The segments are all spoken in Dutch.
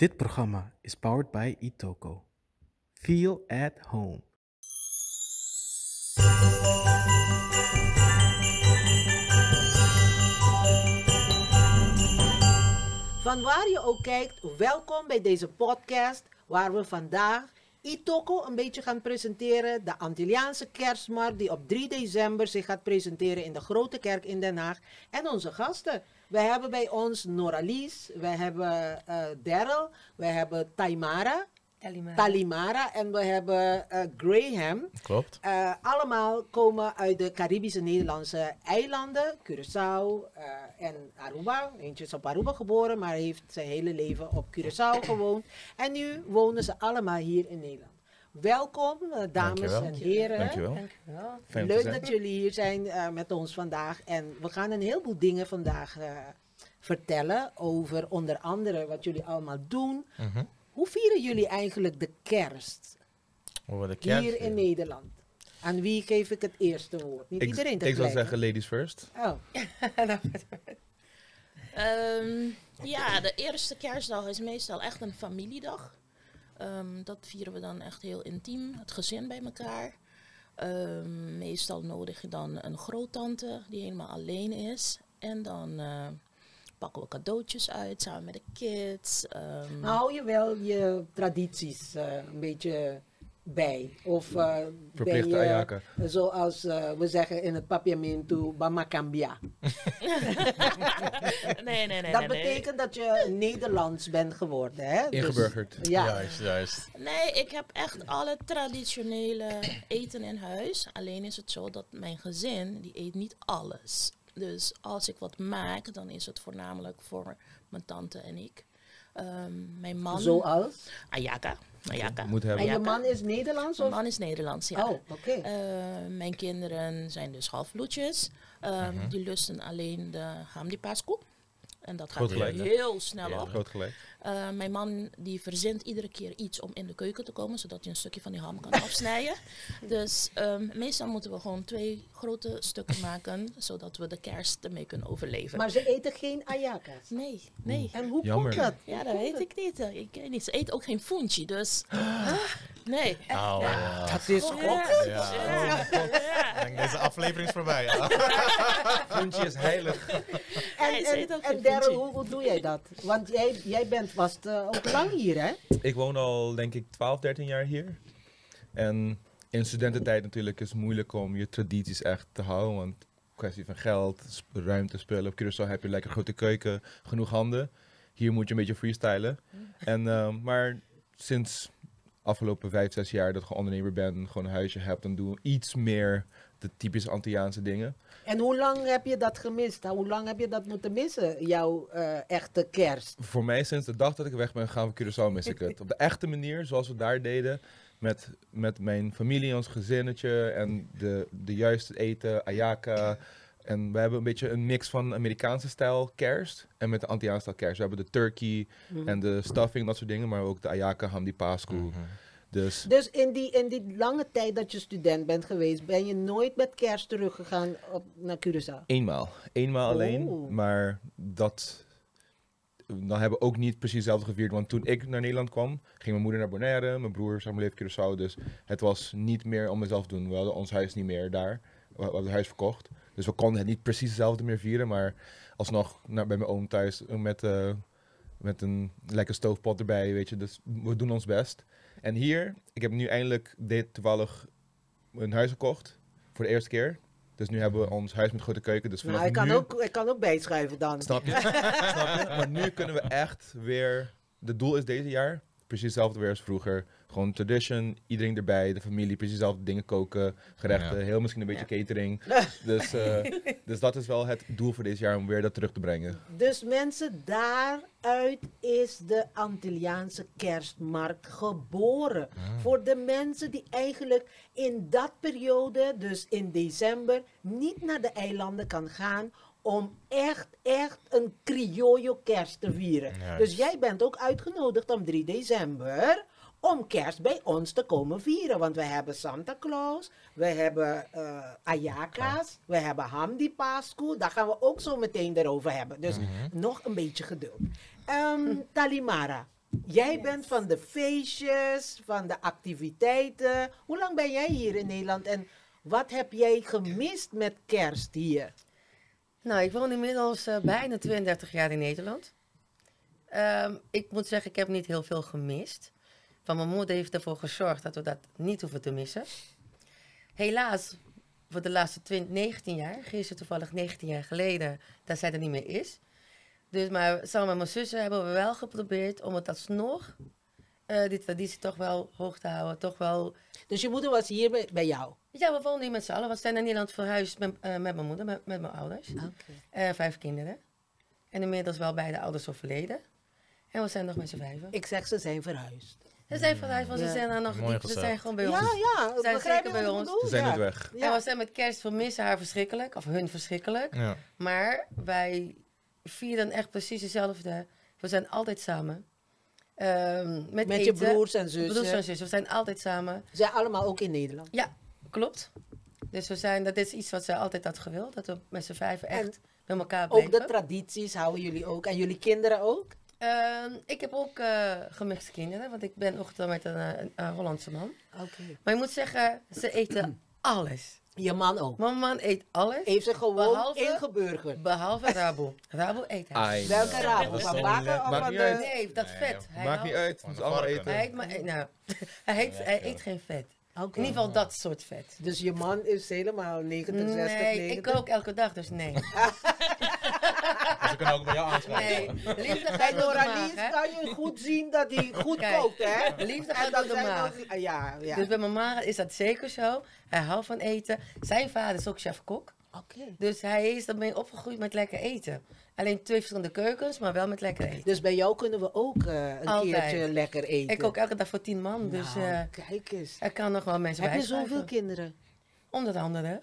Dit programma is powered by Itoko. Feel at home. Van waar je ook kijkt, welkom bij deze podcast waar we vandaag Itoko een beetje gaan presenteren. De Antilliaanse kerstmarkt die op 3 december zich gaat presenteren in de Grote Kerk in Den Haag. En onze gasten. Wij hebben bij ons Noralies, wij hebben Daryl, wij hebben Talimara en we hebben Graham. Klopt. Allemaal komen uit de Caribische Nederlandse eilanden, Curaçao en Aruba. Eentje is op Aruba geboren, maar heeft zijn hele leven op Curaçao gewoond. En nu wonen ze allemaal hier in Nederland. Welkom, dames Dankjewel. en heren. Dankjewel. Fijn om te Leuk zijn. dat jullie hier zijn met ons vandaag. En we gaan een heleboel dingen vandaag vertellen over onder andere wat jullie allemaal doen. Mhm. Hoe vieren jullie eigenlijk de kerst Hoe we de kerst hier in vieren. Nederland? Aan wie geef ik het eerste woord? Niet iedereen Ik tegelijk. zou zeggen ladies first. Oh. Ja, de eerste kerstdag is meestal echt een familiedag. Dat vieren we dan echt heel intiem, het gezin bij elkaar. Meestal nodig je dan een groottante die helemaal alleen is. En dan pakken we cadeautjes uit samen met de kids. Hou je wel je tradities een beetje bij? Of ben Verplichte je, Ayaka. zoals we zeggen in het papiamento, Bamakambia? Nee. Dat betekent dat je Nederlands bent geworden, hè? Dus- Ingeburgerd. ja. Juist. Nee, ik heb echt alle traditionele eten in huis. Alleen is het zo dat mijn gezin, die eet niet alles. Dus als ik wat maak, dan is het voornamelijk voor mijn tante en ik. Mijn man... Zoals? Ayaka. Moet hebben. En je man is Nederlands? Mijn Of? man is Nederlands, ja. Oh, oké. Mijn kinderen zijn dus halfbloedjes. Die lusten alleen de hamdi paskoe. En dat gaat Groot gelijk, hè? heel snel op. Groot gelijk. Mijn man die verzint iedere keer iets om in de keuken te komen, zodat hij een stukje van die ham kan afsnijden. Dus meestal moeten we gewoon 2 grote stukken maken, zodat we de kerst ermee kunnen overleven. Maar ze eten geen ayaka's. Nee. En hoe Jammer. komt dat? Ja, dat weet ik niet. Ik weet niet. Ze eet ook geen funchi, dus... Nee. Dat is goed. Deze aflevering is voorbij. Funtje is heilig. Nee, ze eet ook En geen Daryl, funchi. hoe doe jij dat? Want jij bent vast ook lang hier, hè? Ik woon al denk ik 12, 13 jaar hier. En in studententijd natuurlijk is het moeilijk om je tradities echt te houden. Want kwestie van geld, ruimte, spullen. Op Curaçao heb je lekker grote keuken, genoeg handen. Hier moet je een beetje freestylen. En, maar sinds afgelopen 5, 6 jaar dat ik gewoon ondernemer ben, gewoon een huisje heb, dan doen we iets meer de typische Antilliaanse dingen. En hoe lang heb je dat gemist? Hoe lang heb je dat moeten missen, jouw echte kerst? Voor mij sinds de dag dat ik weg ben gegaan van Curaçao mis ik het. Op de echte manier, zoals we daar deden, met mijn familie, ons gezinnetje en de juiste eten, ayaka. En we hebben een beetje een mix van Amerikaanse stijl kerst en met de Antilliaanse stijl kerst. We hebben de turkey en de stuffing, dat soort dingen, maar ook de ayaka, hamdi paskoe. Dus Dus in die lange tijd dat je student bent geweest, ben je nooit met kerst teruggegaan naar Curaçao? eenmaal alleen, maar dan hebben we ook niet precies hetzelfde gevierd. Want toen ik naar Nederland kwam, ging mijn moeder naar Bonaire, mijn broer zeg maar leeft in Curaçao. Dus het was niet meer om mezelf te doen. We hadden ons huis niet meer daar. We hadden het huis verkocht. Dus we konden het niet precies hetzelfde meer vieren. Maar alsnog bij mijn oom thuis met een lekker stoofpot erbij, weet je. Dus we doen ons best. En hier, ik heb nu eindelijk toevallig een huis gekocht. Voor de eerste keer. Dus nu hebben we ons huis met grote keuken. Dus vanaf Nou, nu... ik kan ook bijschuiven dan. Snap je? Snap je? Maar nu kunnen we echt weer... De doel is deze jaar precies hetzelfde weer als vroeger. Gewoon tradition, iedereen erbij, de familie, precies dezelfde dingen koken, gerechten, heel misschien een beetje catering. Dus dat is wel het doel voor dit jaar, om weer dat terug te brengen. Dus mensen, daaruit is de Antilliaanse kerstmarkt geboren. Voor de mensen die eigenlijk in dat periode, dus in december, niet naar de eilanden kan gaan om echt een criollo kerst te vieren. Juist. Dus jij bent ook uitgenodigd om 3 december om kerst bij ons te komen vieren. Want we hebben Santa Claus, we hebben ayaka's, we hebben hamdi paskoe. Daar gaan we ook zo meteen erover hebben. Dus nog een beetje geduld. Talimara, Jij bent van de feestjes, van de activiteiten. Hoe lang ben jij hier in Nederland en wat heb jij gemist met kerst hier? Nou, ik woon inmiddels bijna 32 jaar in Nederland. Ik moet zeggen, ik heb niet heel veel gemist. Van mijn moeder heeft ervoor gezorgd dat we dat niet hoeven te missen. Helaas, voor de laatste 19 jaar, gisteren toevallig 19 jaar geleden, dat zij er niet meer is. Dus, maar samen met mijn zussen hebben we wel geprobeerd om het alsnog, die traditie toch wel hoog te houden. Toch wel... Dus je moeder was hier bij jou? Ja, we woonden hier met z'n allen. We zijn naar Nederland verhuisd met mijn moeder, met mijn ouders. 5 kinderen. En inmiddels wel beide ouders overleden. En we zijn nog met z'n 5. Ik zeg ze zijn verhuisd. Ze zijn verhuisd, want ze zijn er nog Mooi niet. Ze gezegd. zijn gewoon bij Ja, ons. ja, Zijn begrijp zeker je bij wat ik ons. bedoel? Ze zijn Ja. net weg. Ja. En we zijn met kerst vermissen haar verschrikkelijk, of hun verschrikkelijk. Ja. Maar wij vieren echt precies hetzelfde. We zijn altijd samen. Met Met je eten. broers en zussen. Broers en zussen, we zijn altijd samen. Ze zijn allemaal ook in Nederland. Ja, klopt. Dus dat is iets wat ze altijd had gewild. Dat we met z'n 5 echt met elkaar Ook blijven. de tradities houden jullie ook. En jullie kinderen ook? Ik heb ook gemixte kinderen, want ik ben ook met een Hollandse man. Oké. Maar je moet zeggen, ze eten alles. Je man ook? Mijn man eet alles, Heeft ze gewoon Behalve- ingeburgerd? behalve Rabo. Rabo eet hij. Ai, Welke nou, raam? dat is Van niet- bakken of maakt van niet de... uit. Nee, dat vet. Hij Maakt niet houdt- uit. Van Het de is allemaal varken. eten. Hij eet, hij eet geen vet. Oké. In ieder geval dat soort vet. Dus je man is helemaal 90, 60, Nee, 90? ik kook elke dag, dus nee. Dus ze kunnen ook bij jou aanschrijven. Nee, liefde Bij gaat door de maag, Noralis hè. kan je goed zien dat hij goed Kijk, kookt, hè? liefde En gaat dat door de zijn maag. ook- ja, ja. Dus bij mijn ma is dat zeker zo. Hij houdt van eten. Zijn vader is ook chef-kok. Oké. Dus hij is ermee opgegroeid met lekker eten. Alleen 2 verschillende keukens, maar wel met lekker eten. Dus bij jou kunnen we ook een Altijd. keertje lekker eten. Ik kook elke dag voor 10 man, dus Nou, kijk eens. er kan nog wel mensen Heb je bij zoveel kinderen? Onder andere.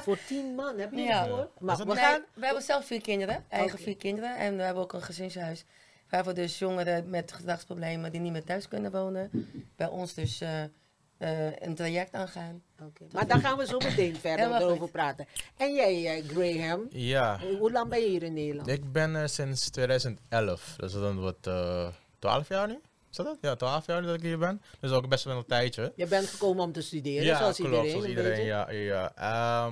Voor 10 man, heb je Ja. het gehoord? Maar dat we Nee, gaan... we hebben zelf 4 kinderen, eigen Oké. 4 kinderen. En we hebben ook een gezinshuis. Waar we dus jongeren met gedragsproblemen die niet meer thuis kunnen wonen, bij ons dus een traject aangaan. Oké. Maar daar gaan we zo meteen verder Helemaal over goed. praten. En jij, Graham, Ja, hoe lang ben je hier in Nederland? ik ben er sinds 2011. Dus dan wordt 12 jaar nu. Is dat het? Ja, 12 jaar nu dat ik hier ben. Dus ook best wel een tijdje. Je bent gekomen om te studeren, Ja, zoals klopt, iedereen. zoals een iedereen. beetje. Ja.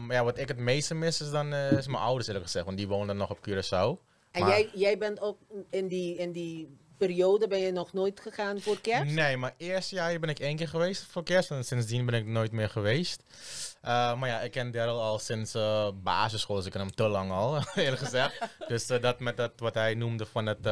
Ja, wat ik het meeste mis is dan is mijn ouders eerlijk gezegd. Want die woonden nog op Curaçao. En Maar- jij bent ook in die periode ben je nog nooit gegaan voor kerst? Nee, maar eerste jaar ben ik 1 keer geweest voor kerst. En sindsdien ben ik nooit meer geweest. Maar ja, ik ken Daryl al sinds basisschool. Dus ik ken hem te lang al, eerlijk gezegd. Dus dat met dat wat hij noemde van het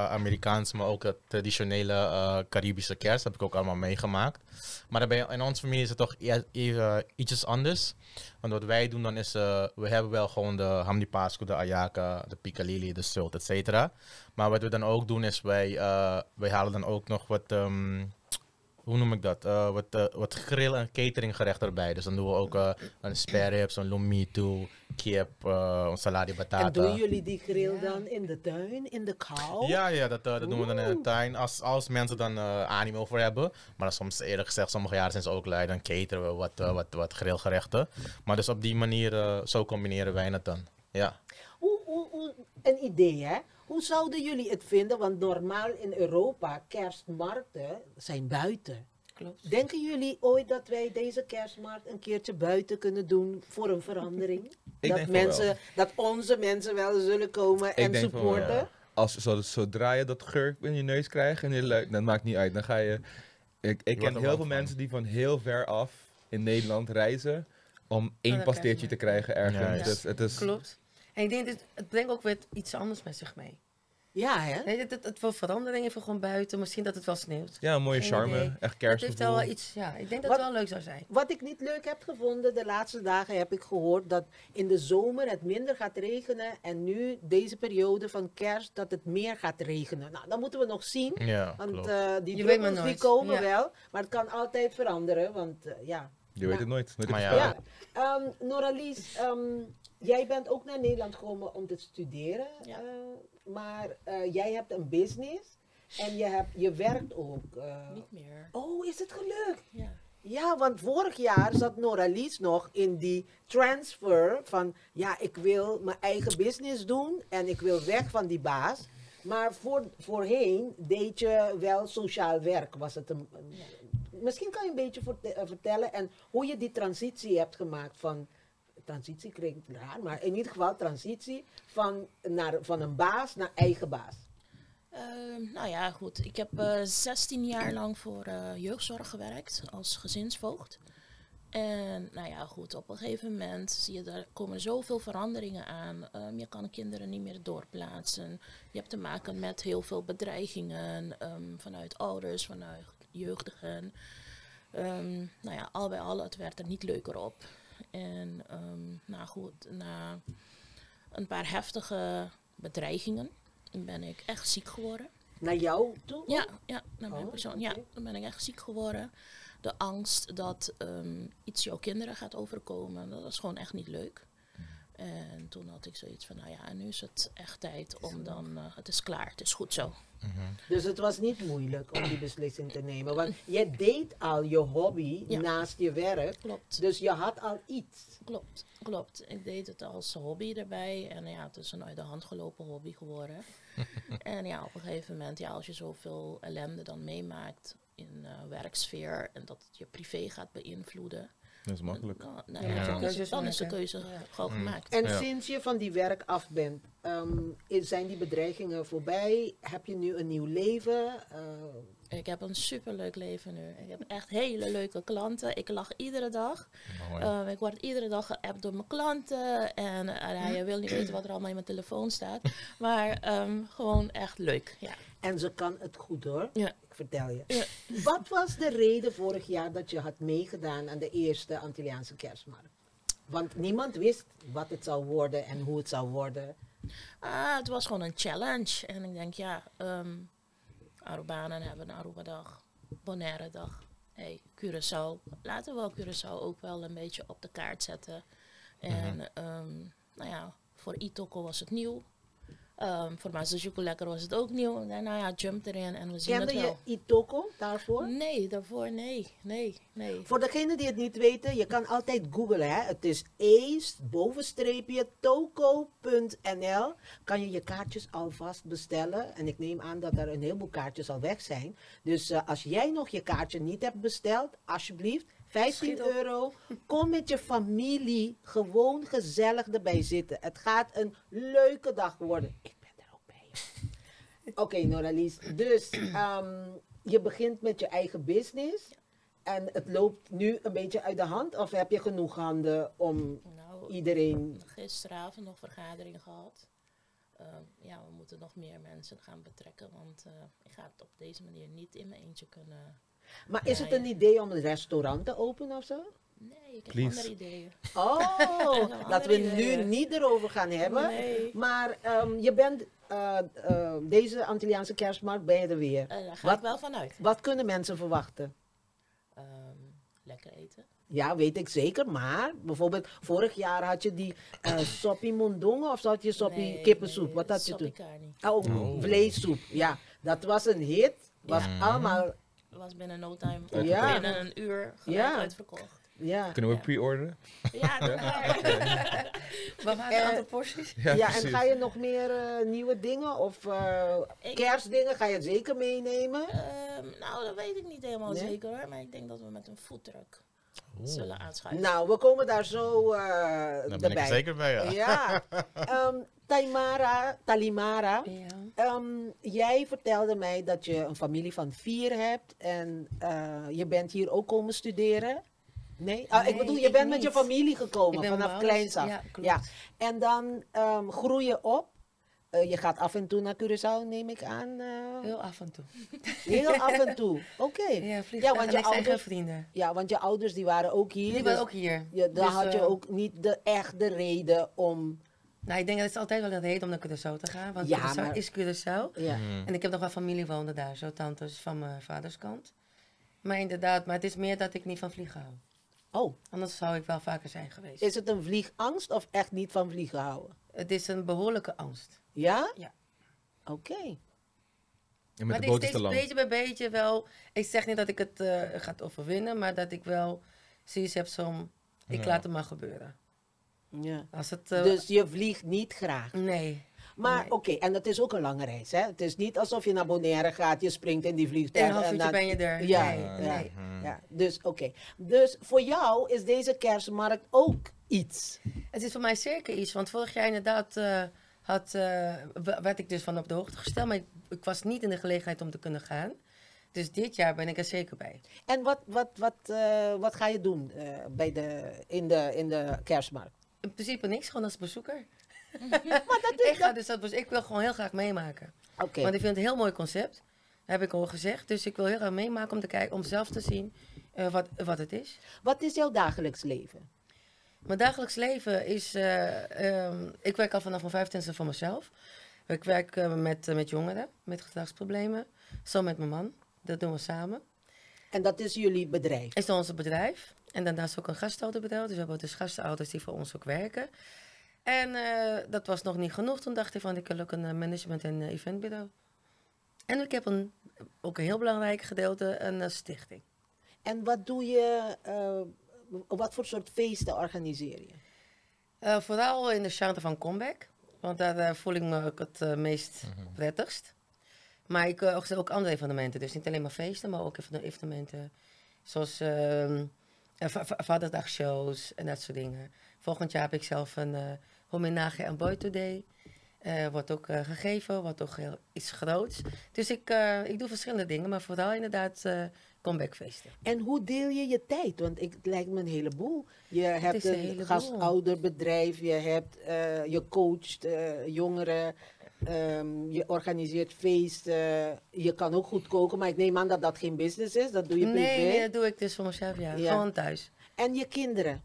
Amerikaanse, maar ook het traditionele Caribische kerst, heb ik ook allemaal meegemaakt. Maar dan ben je, in onze familie is het toch even ietsjes anders. Want wat wij doen dan is, we hebben wel gewoon de hamdi pasco, de ayaka, de piccalilli, de sult, et cetera. Maar wat we dan ook doen is, wij halen dan ook nog wat, hoe noem ik dat? Wat grill- en cateringgerechten erbij. Dus dan doen we ook een spare ribs, een lomito, kip, een salade batata. En doen jullie die grill dan in de tuin, in de kou? Ja, dat doen we dan in de tuin. Als mensen dan animo voor hebben. Maar dan soms eerlijk gezegd, sommige jaren zijn ze ook lui. Dan cateren we wat grillgerechten. Maar dus op die manier, zo combineren wij het dan. Ja. Een idee, hè? Hoe zouden jullie het vinden? Want normaal in Europa, kerstmarkten zijn buiten. Klopt. Denken jullie ooit dat wij deze kerstmarkt een keertje buiten kunnen doen voor een verandering? denk van wel. Dat onze mensen wel zullen komen en denk van wel, supporten? ja. Zodra je dat geur in je neus krijgt, en dat maakt niet uit. Dan ga je... Ik ken er heel warm veel van. mensen die van heel ver af in Nederland reizen om één dat pasteertje te krijgen ergens. Juist. Dus het is... Klopt. En ik denk dat het brengt ook weer iets anders met zich mee. Ja, hè? Nee, het wil verandering even gewoon buiten. Misschien dat het wel sneeuwt. Ja, een mooie Geen charme. idee. Echt Het heeft wel kerstgevoel. iets, ja. Ik denk dat Wat- het wel leuk zou zijn. Wat ik niet leuk heb gevonden, de laatste dagen heb ik gehoord dat in de zomer het minder gaat regenen. En nu, deze periode van kerst, dat het meer gaat regenen. Nou, dat moeten we nog zien. Ja, Want klopt. die Je weet maar druppels die nooit. komen Ja. wel. Maar het kan altijd veranderen. Want ja. Je weet het nooit. Nooit Maar te ja. voorspellen. Ja. Noralies, jij bent ook naar Nederland gekomen om te studeren. Ja. Maar jij hebt een business. En je werkt ook. Niet meer. Oh, is het gelukt? Ja. Ja, want vorig jaar zat Noralies nog in die transfer van, ja, ik wil mijn eigen business doen en ik wil weg van die baas. Maar voorheen deed je wel sociaal werk. Was het misschien kan je een beetje vertellen en hoe je die transitie hebt gemaakt van... Transitie klinkt raar, maar in ieder geval transitie van een baas naar eigen baas. Nou ja, goed. Ik heb 16 jaar lang voor jeugdzorg gewerkt als gezinsvoogd. En nou ja, goed, op een gegeven moment zie je, er komen zoveel veranderingen aan. Je kan kinderen niet meer doorplaatsen. Je hebt te maken met heel veel bedreigingen vanuit ouders, vanuit jeugdigen. Nou ja, al bij al, het werd er niet leuker op. En nou goed, na een paar heftige bedreigingen ben ik echt ziek geworden. Naar jou toe? Ja, naar mijn persoon. oké. Ja, dan ben ik echt ziek geworden. De angst dat iets jouw kinderen gaat overkomen, dat was gewoon echt niet leuk. En toen had ik zoiets van, nou ja, nu is het echt tijd om dan, het is klaar, het is goed zo. Dus het was niet moeilijk om die beslissing te nemen. Want je deed al je hobby Ja. naast je werk. Klopt. Dus je had al iets. Klopt. Ik deed het als hobby erbij. En ja, het is een uit de hand gelopen hobby geworden. En ja, op een gegeven moment, ja, als je zoveel ellende dan meemaakt in werksfeer en dat het je privé gaat beïnvloeden, Dat is makkelijk. nou Ja. ja, Keuzes dan is de maken. keuze gewoon gemaakt. En Ja. sinds je van die werk af bent, zijn die bedreigingen voorbij? Heb je nu een nieuw leven? Ik heb een superleuk leven nu. Ik heb echt hele leuke klanten. Ik lach iedere dag. Mooi. Ik word iedere dag geappt door mijn klanten. En je wil niet weten wat er allemaal in mijn telefoon staat. Maar gewoon echt leuk. Ja. En ze kan het goed hoor. Ja. Ik vertel je. Ja. Wat was de reden vorig jaar dat je had meegedaan aan de eerste Antilliaanse kerstmarkt? Want niemand wist wat het zou worden en hoe het zou worden. Het was gewoon een challenge. En ik denk, ja, Arubanen hebben een Aruba-dag, Bonaire-dag. Hey, Curaçao. Laten we wel Curaçao ook wel een beetje op de kaart zetten. En nou ja, voor Itoko was het nieuw. Voor Masajuku Lekker was het ook nieuw. En nou ja, jump erin en we zien Kende het je wel. Itoko daarvoor? Nee, daarvoor nee. Voor degenen die het niet weten, je kan altijd googlen. Hè? Het is ace-toko.nl. Kan je je kaartjes alvast bestellen. En ik neem aan dat er een heleboel kaartjes al weg zijn. Dus als jij nog je kaartje niet hebt besteld, alsjeblieft, 15 Schiet op. euro. Kom met je familie gewoon gezellig erbij zitten. Het gaat een leuke dag worden. Ik ben er ook bij. Oké, Noralies. Dus je begint met je eigen business. En het loopt nu een beetje uit de hand? Of heb je genoeg handen om Nou, iedereen... gisteravond nog vergadering gehad. Ja, we moeten nog meer mensen gaan betrekken. Want ik ga het op deze manier niet in mijn eentje kunnen. Maar is Ja, het een idee om een restaurant te openen of zo? Nee, ik heb Please. andere ideeën. Oh, andere laten we nu ideeën. niet erover gaan hebben. Nee. Maar je bent deze Antilliaanse kerstmarkt ben je er weer. Daar ga Wat- ik wel vanuit. Wat kunnen mensen verwachten? Lekker eten. Ja, weet ik zeker. Maar bijvoorbeeld vorig jaar had je die soppie mondongo of had je soppie Nee, kippensoep? nee, Wat had je soppie toen? carni. Oh, vleessoep. Ja, dat was een hit. Was allemaal, Was binnen no time, Ja. binnen een uur gelijk Ja. uitverkocht. ja. Kunnen we pre-orderen? Ja, doe maar. Wat waren het aantal porties? Ja, en precies. ga je nog meer nieuwe dingen of Ik- kerstdingen ga je zeker meenemen? Nou, dat weet ik niet helemaal Nee? zeker hoor. Maar ik denk dat we met een foodtruck zullen aanschuiven. Nou, we komen daar zo Daar ben ik erbij. er zeker bij, ja. Ja. Talimara, Ja. jij vertelde mij dat je een familie van 4 hebt en je bent hier ook komen studeren. Nee? Ah, ik Nee, bedoel, je ik bent met je niet. familie gekomen Ik ben vanaf met kleins af. mijn ouders, ja, klopt. En dan groei je op. Je gaat af en toe naar Curaçao, neem ik aan. Heel af en toe. Heel af en toe. Oké. Ja, vliegtuig. Ja, want En je ik zijn geen ouders, vrienden. ja, want je ouders die waren ook hier. Die dus waren ook hier. dan Dus, had je ook niet echt de reden om... Nou, ik denk dat het altijd wel een reden om naar Curaçao te gaan. Want Ja, Curaçao maar- is Curaçao. Ja. En ik heb nog wel familie wonen daar, zo tantes van mijn vaders kant. Maar inderdaad, maar het is meer dat ik niet van vliegen hou. Oh, Anders zou ik wel vaker zijn geweest. is het een vliegangst of echt niet van vliegen houden? Het is een behoorlijke angst. Ja? Ja. Oké. En Maar met de het boot is is te steeds lang. beetje bij beetje wel... Ik zeg niet dat ik het ga overwinnen, maar dat ik wel zoiets heb van... Ik Ja. laat het maar gebeuren. Ja. Als het... Dus je vliegt niet graag. Nee. Maar Nee. oké, en dat is ook een lange reis, hè? Het is niet alsof je naar Bonaire gaat, je springt in die In vliegtuig. een half en uurtje dan- ben je er. Ja, Nee, ja, nee. ja. Dus oké. Dus voor jou is deze kerstmarkt ook iets. Het is voor mij zeker iets, want vorig jaar inderdaad werd ik dus van op de hoogte gesteld, maar ik was niet in de gelegenheid om te kunnen gaan. Dus dit jaar ben ik er zeker bij. En wat ga je doen in de kerstmarkt? In principe niks, gewoon als bezoeker. Maar dat is Ik, ga dus ik wil gewoon heel graag meemaken. Oké. Want ik vind het een heel mooi concept. Heb ik al gezegd. Dus ik wil heel graag meemaken om te kijken, om zelf te zien wat het is. Wat is jouw dagelijks leven? Mijn dagelijks leven is... ik werk al vanaf mijn 25e voor mezelf. Ik werk met jongeren, met gedragsproblemen. Zo met mijn man. Dat doen we samen. En dat is jullie bedrijf. Is ons bedrijf. En daarnaast ook een gastouderbedrijf. Dus we hebben dus gastouders die voor ons ook werken. En dat was nog niet genoeg. Toen dacht ik van, ik wil ook een management- en eventbureau. En ik heb ook een heel belangrijk gedeelte, een stichting. En wat doe je, wat voor soort feesten organiseer je? Vooral in de charme van Comeback. Want daar voel ik me ook het meest prettigst. Maar ik organiseer ook andere evenementen. Dus niet alleen maar feesten, maar ook evenementen zoals vaderdagshows en dat soort dingen. Volgend jaar heb ik zelf een homenage aan Boy Today. Wordt ook gegeven, wordt ook iets groots. Dus ik doe verschillende dingen, maar vooral inderdaad comebackfeesten. En hoe deel je je tijd? Want het lijkt me een heleboel. Je hebt is een een heleboel. gastouderbedrijf, je coacht jongeren, je organiseert feesten. Je kan ook goed koken, maar ik neem aan dat dat geen business is. Dat doe je privé. Nee, dat doe ik dus voor mezelf, ja. Ja. Gewoon thuis. En je kinderen.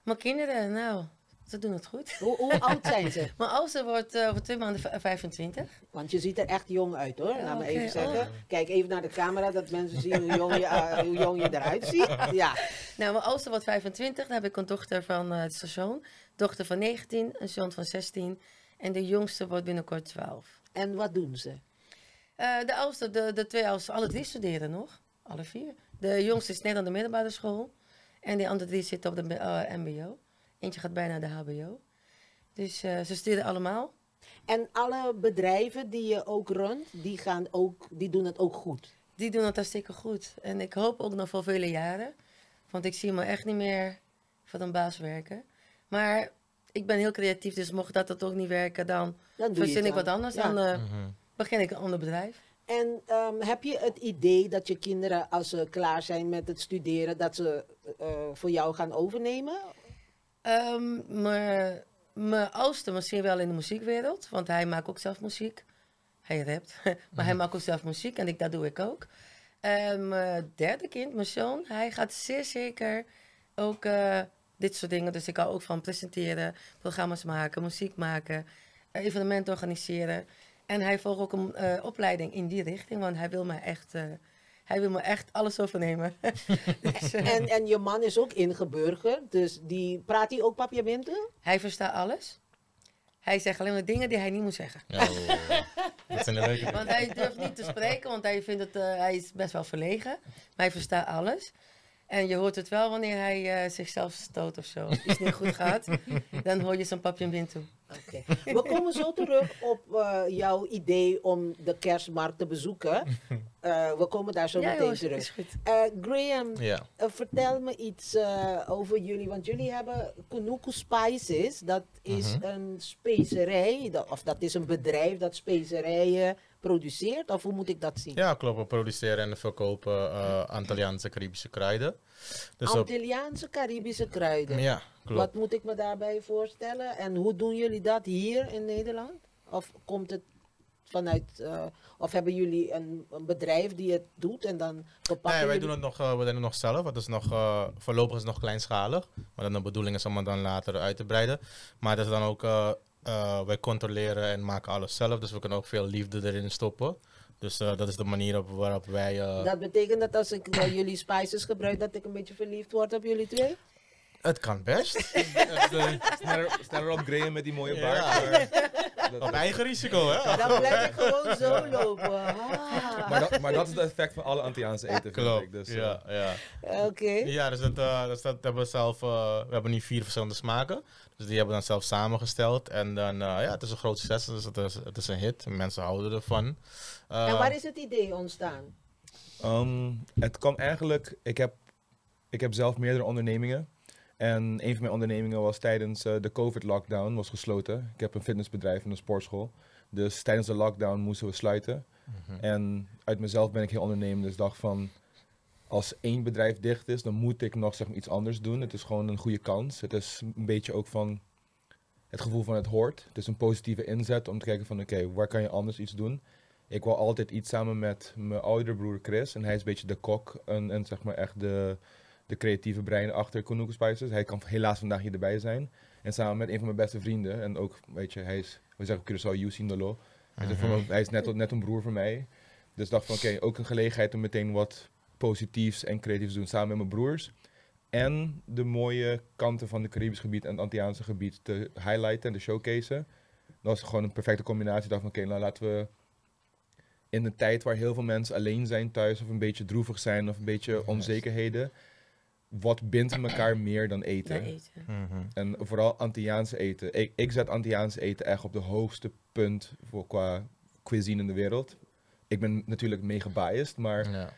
Mijn kinderen, nou, ze doen het goed. Hoe oud zijn ze? Mijn oudste wordt over 2 maanden 25. Want je ziet er echt jong uit hoor. Ja, Laat me oké. even zeggen. Oh. Kijk even naar de camera, dat mensen zien hoe jong je eruit ziet. Ja. Nou, mijn oudste wordt 25. Dan heb ik een dochter van het station. Dochter van 19, een zoon van 16. En de jongste wordt binnenkort 12. En wat doen ze? De oudste, de 2 oudste, alle 3 studeren nog. Alle 4. De jongste is net aan de middelbare school. En de andere 3 zitten op de mbo. Eentje gaat bijna naar de hbo. Dus ze studeren allemaal. En alle bedrijven die je ook runt, die doen het ook goed. Die doen het hartstikke goed. En ik hoop ook nog voor vele jaren. Want ik zie me echt niet meer voor een baas werken. Maar ik ben heel creatief, dus mocht dat ook niet werken, dan Dan doe je verzin het ik wat dan. anders. Ja. Dan begin ik een ander bedrijf. En heb je het idee dat je kinderen, als ze klaar zijn met het studeren, dat ze voor jou gaan overnemen? Mijn oudste misschien wel in de muziekwereld, want hij maakt ook zelf muziek. Hij rapt, maar hij maakt ook zelf muziek en dat doe ik ook. Mijn derde kind, mijn zoon, hij gaat zeer zeker ook dit soort dingen. Dus ik hou ook van presenteren, programma's maken, muziek maken, evenementen organiseren. En hij volgt ook een opleiding in die richting, want hij wil me echt alles overnemen. Dus, En je man is ook ingeburgerd, dus praat hij ook papiamento? hij verstaat alles. Hij zegt alleen maar dingen die hij niet moet zeggen. Ja, dat zijn de leuke dingen. Want hij durft niet te spreken, want hij is best wel verlegen. Maar hij verstaat alles. En je hoort het wel wanneer hij zichzelf stoot of zo. Iets niet goed gaat, dan hoor je zo'n papiamento. Oké. We komen zo terug op jouw idee om de kerstmarkt te bezoeken. We komen daar zo meteen is terug. goed. Graham, Ja. vertel me iets over jullie, want jullie hebben Kunuku Spices. Dat is een specerij, dat is een bedrijf dat specerijen produceert, of hoe moet ik dat zien? Ja, klopt. We produceren en verkopen Antilliaanse Caribische kruiden. Dus Antilliaanse Caribische kruiden. ja, klopt. Wat moet ik me daarbij voorstellen? En hoe doen jullie dat hier in Nederland? Of komt het vanuit, of hebben jullie een bedrijf die het doet en dan verpakken Nee, wij jullie- doen het nog, we doen het nog zelf. Het is nog, voorlopig is het nog kleinschalig. Maar dan de bedoeling is om het dan later uit te breiden. Maar dat is dan ook, wij controleren en maken alles zelf. Dus we kunnen ook veel liefde erin stoppen. Dus dat is de manier waarop wij... Dat betekent dat als ik jullie spices gebruik, dat ik een beetje verliefd word op jullie twee? Het kan best. Sneller op Graham met die mooie Ja. baard. Maar Op eigen risico, hè? Dan blijf ik gewoon zo lopen. Ah. Maar dat is het effect van alle Antilliaanse eten, vind Klopt, ik. Dus, ja, ja. Oké. Ja, dus dat hebben we zelf, we hebben nu 4 verschillende smaken. Dus die hebben we dan zelf samengesteld. En dan, ja, het is een groot succes, dus het is een hit. Mensen houden ervan. En waar is het idee ontstaan? Het kwam eigenlijk, ik heb zelf meerdere ondernemingen. En een van mijn ondernemingen was tijdens de COVID-lockdown, was gesloten. Ik heb een fitnessbedrijf en een sportschool. Dus tijdens de lockdown moesten we sluiten. En uit mezelf ben ik heel ondernemend, dus dacht van, als 1 bedrijf dicht is, dan moet ik nog zeg maar, iets anders doen. Het is gewoon een goede kans. Het is een beetje ook van het gevoel van het hoort. Het is een positieve inzet om te kijken van, oké, waar kan je anders iets doen? Ik wil altijd iets samen met mijn oudere broer Chris. En hij is een beetje de kok en zeg maar echt de creatieve brein achter Kunuku Spices. Hij kan helaas vandaag niet erbij zijn. En samen met een van mijn beste vrienden. En ook, weet je, we zeggen op Curaçao, Yusi Ndolo. Hij is net een broer voor mij. Dus ik dacht van, oké, ook een gelegenheid om meteen wat positiefs en creatiefs te doen samen met mijn broers. En de mooie kanten van het Caribisch gebied en het Antilliaanse gebied te highlighten en te showcaseen. Dat was gewoon een perfecte combinatie. Ik dacht van, oké, nou laten we in een tijd waar heel veel mensen alleen zijn thuis of een beetje droevig zijn of een beetje onzekerheden. Wat bindt elkaar meer dan eten? Ja, eten. En vooral Antilliaanse eten. Ik zet Antilliaanse eten echt op de hoogste punt qua cuisine in de wereld. Ik ben natuurlijk mega biased, maar Ja.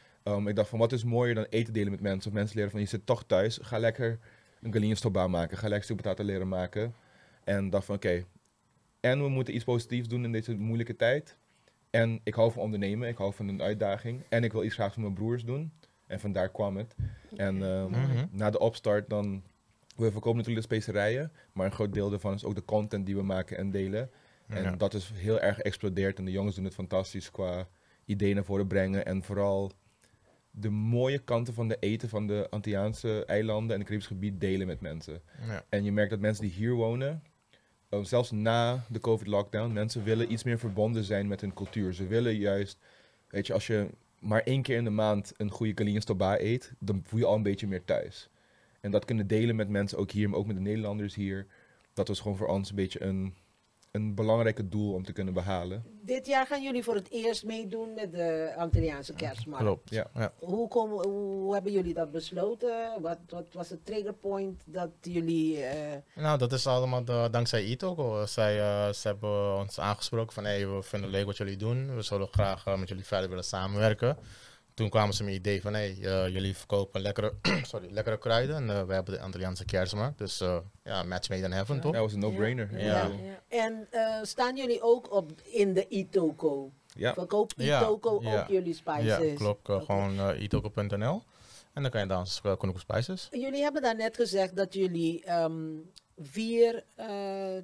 ik dacht van wat is mooier dan eten delen met mensen. Of mensen leren van je zit toch thuis, ga lekker een galinhas toba maken. Ga lekker stupatata leren maken. En dacht van oké, en we moeten iets positiefs doen in deze moeilijke tijd. En ik hou van ondernemen, ik hou van een uitdaging. En ik wil iets graag voor mijn broers doen. En vandaar kwam het. En na de opstart dan, we verkopen natuurlijk de specerijen. Maar een groot deel daarvan is ook de content die we maken en delen. En dat is heel erg geëxplodeerd. En de jongens doen het fantastisch qua ideeën naar voren brengen. En vooral de mooie kanten van de eten van de Antilliaanse eilanden en het Caribisch gebied delen met mensen. Ja. En je merkt dat mensen die hier wonen, zelfs na de COVID-lockdown, mensen willen iets meer verbonden zijn met hun cultuur. Ze willen juist, weet je, als je maar 1 keer in de maand een goede galinhas toba eet, dan voel je al een beetje meer thuis. En dat kunnen delen met mensen ook hier, maar ook met de Nederlanders hier. Dat was gewoon voor ons een beetje een belangrijke doel om te kunnen behalen. Dit jaar gaan jullie voor het eerst meedoen met de Antilliaanse kerstmarkt. Klopt. Ja. Ja. Hoe hebben jullie dat besloten? Wat was het triggerpoint dat jullie... Nou, dat is allemaal dankzij Itoko. Ze hebben ons aangesproken van, hey, we vinden het leuk wat jullie doen. We zullen graag met jullie verder willen samenwerken. Toen kwamen ze met het idee van, hey, jullie verkopen lekkere kruiden. En wij hebben de Antilliaanse kerstmarkt. Dus ja, match made in heaven, toch? Dat was een no-brainer. Ja. En staan jullie ook in de Itoko? Ja. Verkoopt Ja, Itoko ja. ook jullie spices? Ja, klopt. Gewoon itoko.nl. En dan kan je dan Kunuku Spices. Jullie hebben daarnet gezegd dat jullie 4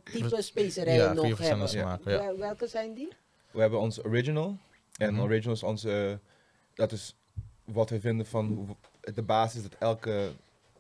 typen specerijen Ja, 4 nog verschillende hebben. smaken, ja. Welke zijn die? We hebben ons original. En Mhm. original is onze, dat is wat we vinden van de basis dat elke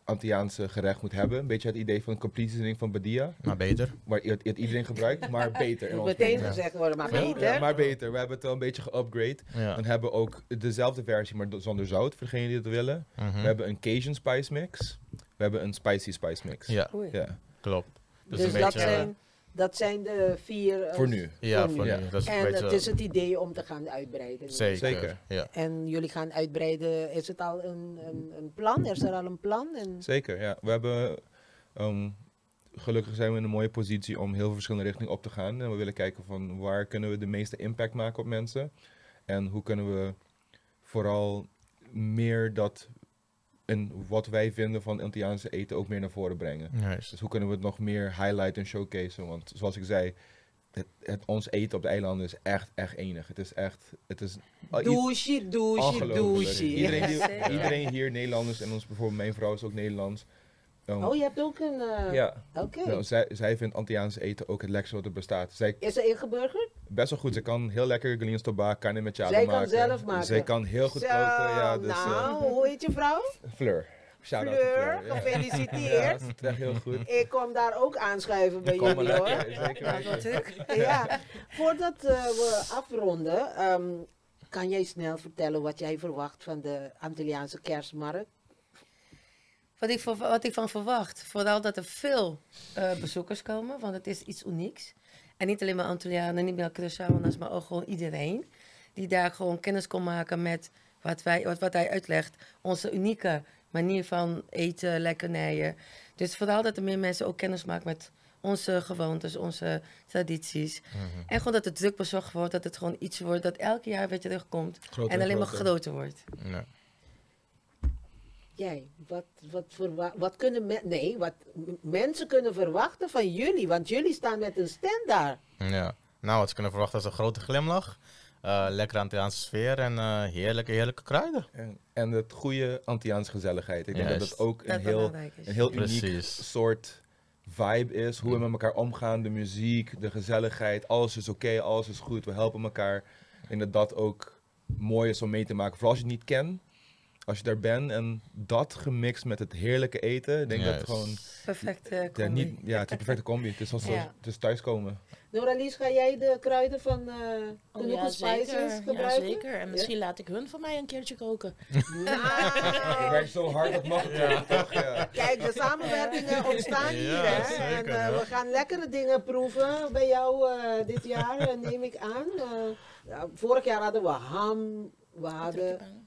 Antilliaanse gerecht moet hebben. Een beetje het idee van een completioning van Badia. Maar beter. Waar het iedereen gebruikt, maar beter. in ons Meteen menu. gezegd worden, maar Ja. beter. Ja, maar beter. We hebben het wel een beetje geupgrade. Ja. Dan hebben we ook dezelfde versie, maar zonder zout, voor degenen die het willen. Mhm. We hebben een Cajun spice mix. We hebben een spicy spice mix. Ja, Oei. Ja. klopt. Dus een dat zijn de 4... Voor nu. Ja, voor voor nu. nu. Dat is een En beetje, het is het idee om te gaan uitbreiden. zeker. Zeker. Ja. En jullie gaan uitbreiden. Is het al een plan? Is er al een plan? En Zeker, ja. We hebben, gelukkig zijn we in een mooie positie om heel veel verschillende richtingen op te gaan. En we willen kijken van waar kunnen we de meeste impact maken op mensen. En hoe kunnen we vooral meer dat en wat wij vinden van Antilliaanse eten ook meer naar voren brengen. Juist. Dus hoe kunnen we het nog meer highlighten en showcaseen? Want zoals ik zei, ons eten op de eilanden is echt enig. Het is douche. ongelooflijk. Iedereen, Zeker. iedereen hier, Nederlanders en ons bijvoorbeeld mijn vrouw is ook Nederlands. Oh, je hebt ook een... Ja, Oké. nou, zij vindt Antilliaanse eten ook het lekkerste wat er bestaat. Zij Is er ingeburgerd? best wel goed. Ze kan heel lekker galinhas toba, carne met chalo Zij kan maken. zelf maken. Zij kan heel goed Zo, koken. Ja, dus, nou, hoe heet je vrouw? Fleur. Shout out to Fleur, Ja. gefeliciteerd. Ja, dat is echt heel goed. Ik kom daar ook aanschuiven bij Kom maar jullie hoor. lekker, zeker weten. Ja, voordat we afronden, kan jij snel vertellen wat jij verwacht van de Antilliaanse kerstmarkt? Wat ik van verwacht, vooral dat er veel bezoekers komen, want het is iets unieks. En niet alleen maar Antillianen, niet meer Curaçaoërs, maar ook gewoon iedereen. die daar gewoon kennis kon maken met wat hij uitlegt. Onze unieke manier van eten, lekkernijen. Dus vooral dat er meer mensen ook kennis maken met onze gewoontes, onze tradities. En gewoon dat het druk bezocht wordt, dat het gewoon iets wordt dat elk jaar weer terugkomt. Groter En en alleen maar groter. groter wordt. Ja. Jij, wat mensen kunnen verwachten van jullie, want jullie staan met een stand daar. Ja. Nou, wat ze kunnen verwachten is een grote glimlach. Lekkere Antilliaanse sfeer en heerlijke kruiden. En het goede Antilliaanse gezelligheid. Ik denk dat Juist. het ook Dat een heel belangrijk is. uniek Precies. soort vibe is. Hoe we met elkaar omgaan, de muziek, de gezelligheid. Alles is oké, alles is goed. We helpen elkaar. Ik denk dat dat ook mooi is om mee te maken. Vooral als je het niet kent. Als je daar bent en dat gemixt met het heerlijke eten. Ik denk dat het Juist. gewoon... Perfect Ja, combi. het is een perfecte combi. Het is als Ja. het is thuiskomen. Noralies, ga jij de kruiden van Kunuku ja, Spices zeker. Ja, gebruiken? zeker. En misschien laat ik hun voor mij een keertje koken. Ik werk zo hard dat mag toch? Ja. Kijk, de samenwerkingen ontstaan hier, Ja, hè? zeker, En ja. we gaan lekkere dingen proeven bij jou dit jaar, neem ik aan. Vorig jaar hadden we ham, we hadden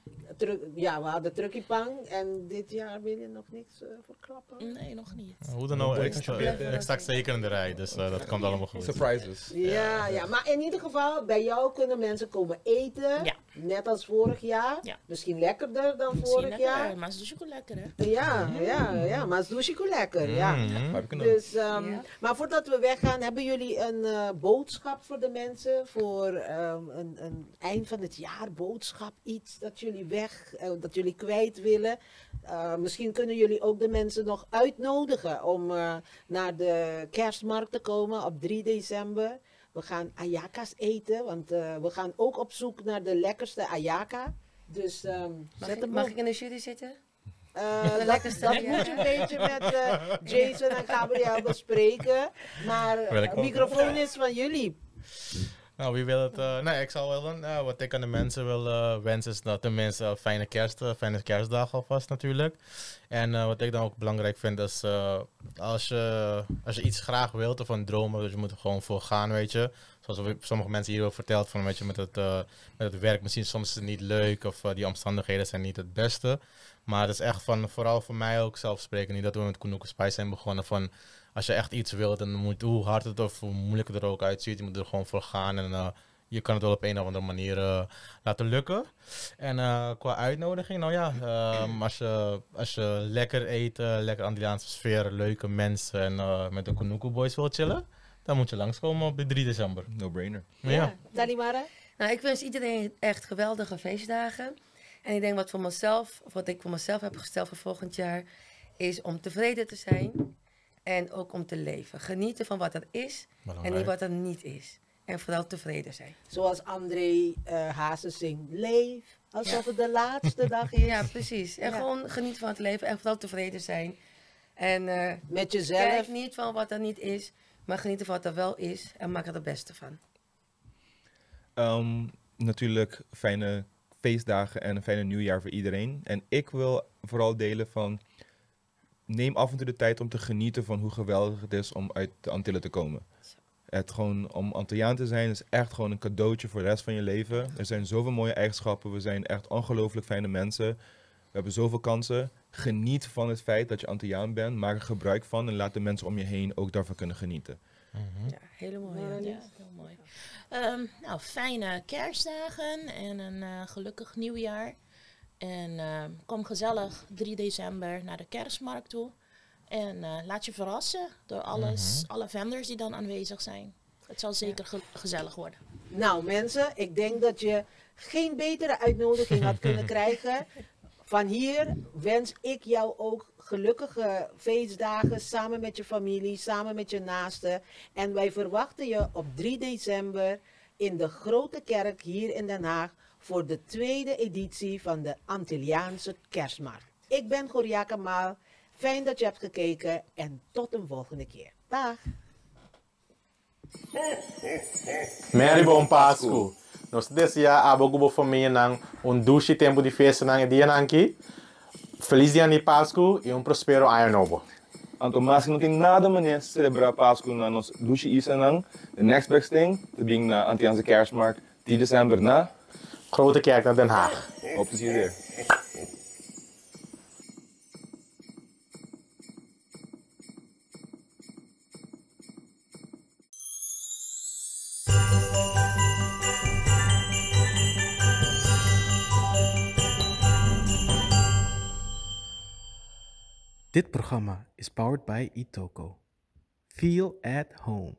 truckipang. En dit jaar wil je nog niks verklappen? Nee, nog niet. Hoe dan ook, ik sta zeker in de rij, dus dat komt allemaal goed. Surprises. Ja, maar in ieder geval, bij jou kunnen mensen komen eten. Ja. Net als vorig jaar. Ja. Misschien lekkerder dan Misschien vorig lekker, jaar. maar het is ook lekker, hè? Ja, maar het is sushi lekker, ja. Mhm. Maar we kunnen Dus, Ja. Maar voordat we weggaan, hebben jullie een boodschap voor de mensen? Voor een eind van het jaar boodschap? Iets dat jullie dat jullie kwijt willen? Misschien kunnen jullie ook de mensen nog uitnodigen om naar de kerstmarkt te komen op 3 december. We gaan ayaka's eten, want we gaan ook op zoek naar de lekkerste ayaka. Dus Mag ik in de jury zitten? dat lekkerste dat ayaka? moet je een beetje met Jason en Gabriel bespreken. Maar Wil ik de ook. microfoon is van jullie. Nou, wie wil het? Nee, ik zal wel doen. Wat ik aan de mensen wil wensen is dat de mensen fijne kerstdag alvast natuurlijk. En wat ik dan ook belangrijk vind is, als je iets graag wilt of een droom, dus je moet er gewoon voor gaan, weet je. Zoals sommige mensen hier ook verteld, van, weet je, met het werk, misschien soms is het niet leuk of die omstandigheden zijn niet het beste. Maar het is echt vooral voor mij ook zelf spreken, niet dat we met Kunuku Spice zijn begonnen van... Als je echt iets wilt, dan moet hoe hard het of hoe moeilijk het er ook uitziet, je moet er gewoon voor gaan. En je kan het wel op een of andere manier laten lukken. En qua uitnodiging, nou ja, als je lekker eten, lekker Antilliaanse sfeer, leuke mensen en met de Kunuku Boys wil chillen, dan moet je langskomen op de 3 december. no-brainer. Ja. Talimara? Nou, ik wens iedereen echt geweldige feestdagen. En ik denk wat ik voor mezelf heb gesteld voor volgend jaar, is om tevreden te zijn en ook om te leven. Genieten van wat er is en niet wat er niet is. En vooral tevreden zijn. Zoals André Hazes zingt, leef alsof het de laatste dag is. Ja, precies. En Ja. gewoon genieten van het leven en vooral tevreden zijn. En Met jezelf. kijk niet van wat er niet is, maar genieten van wat er wel is en maak er het beste van. Natuurlijk fijne feestdagen en een fijne nieuwjaar voor iedereen. En ik wil vooral delen van... Neem af en toe de tijd om te genieten van hoe geweldig het is om uit de Antillen te komen. Het gewoon om Antilliaan te zijn is echt gewoon een cadeautje voor de rest van je leven. Er zijn zoveel mooie eigenschappen. We zijn echt ongelooflijk fijne mensen. We hebben zoveel kansen. Geniet van het feit dat je Antilliaan bent. Maak er gebruik van en laat de mensen om je heen ook daarvan kunnen genieten. Ja, hele mooie. Ja, heel mooi. Nou, fijne kerstdagen en een gelukkig nieuwjaar. En kom gezellig 3 december naar de kerstmarkt toe. En laat je verrassen door alle vendors die dan aanwezig zijn. Het zal zeker gezellig worden. Nou mensen, ik denk dat je geen betere uitnodiging had kunnen krijgen. Van hier wens ik jou ook gelukkige feestdagen samen met je familie, samen met je naasten. En wij verwachten je op 3 december in de Grote Kerk hier in Den Haag voor de 2e editie van de Antilliaanse Kerstmarkt. Ik ben Goria Kamal. Fijn dat je hebt gekeken en tot een volgende keer. Dag! Mary Bon Pascu. Nos desse ya abogubo família nang douche tempo de festa nang dia nanki. Feliz dia de Pascu e prospero ano novo. Anto mas não tem nada maneira de celebrar Páscoa na nos Lucia Isanang. The next best thing, te being na Antilliaanse Kerstmarkt 10 december na. Grote Kerk naar Den Haag. Hoop te zien je weer. Dit programma is powered by Itoko. Feel at home.